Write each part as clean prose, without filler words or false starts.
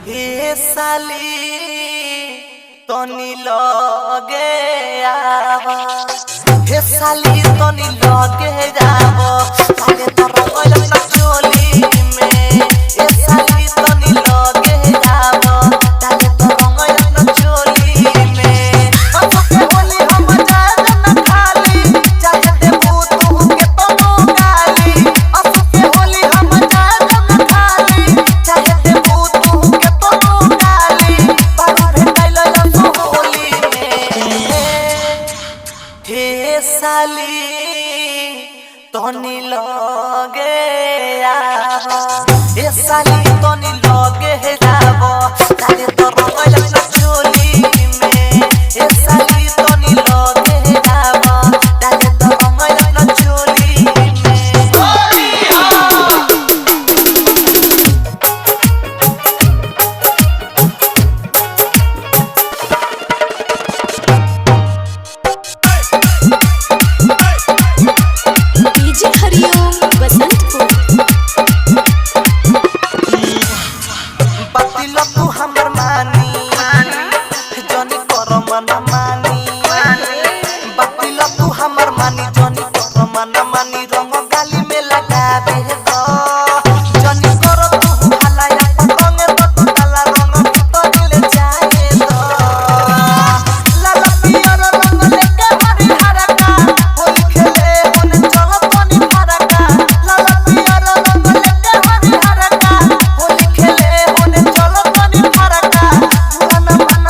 हे साली तनी लगे आवा हे साली तनी लगे जावा आगे तो रंगल ना चोली में हे साली तनी लगे जावा आगे तो रंगल ना चोली में अब के होली हम जान ना खाली चाहे दे तू के तो गाली अब के होली हम जान ना खाली चाहे दे तू के तो गाली बारू भेटाइल लसो होली में हे साली तनी लगे आवा हे साली तनी लगे जावा तारे तो रंगल ना चोली में हे साली तनी लगे जावा तारे तो रंगल ना चोली में डीजे हरिओम बसंतपुर। बातिल तू हमर मानी जनी कर मन मानी बातिल तू हमर मानी जनी कर मन मानी रंग गाली में लगावे दो जनी कर तू हलाया पतंग तो काला रंग तो दिल जाए दो लाल पियर रंग लेके हरी हरका होली खेले होने चल तनी फरका लाल पियर रंग लेके हरी हरका होली खेले होने चल तनी फरका मन मन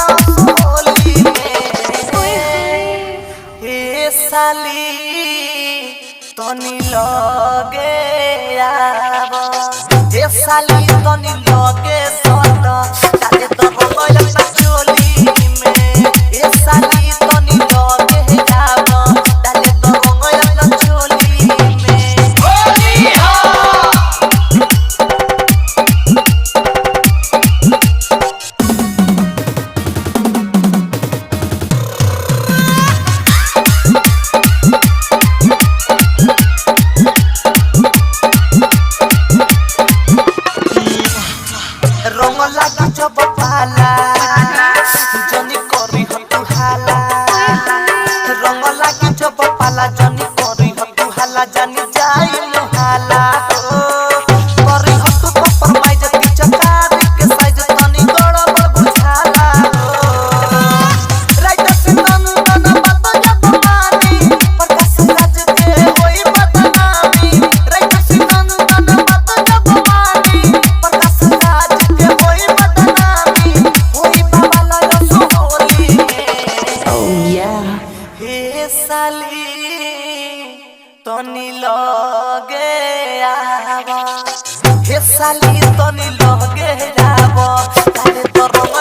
होली में हे साली तनी लगे आवा हे साली तनी लगे सट ताके तो रंगल ना चोली में हे साली तनी लगे आवा ताके तो रंगल ना चोली में होली हो रंग लागी जब पाला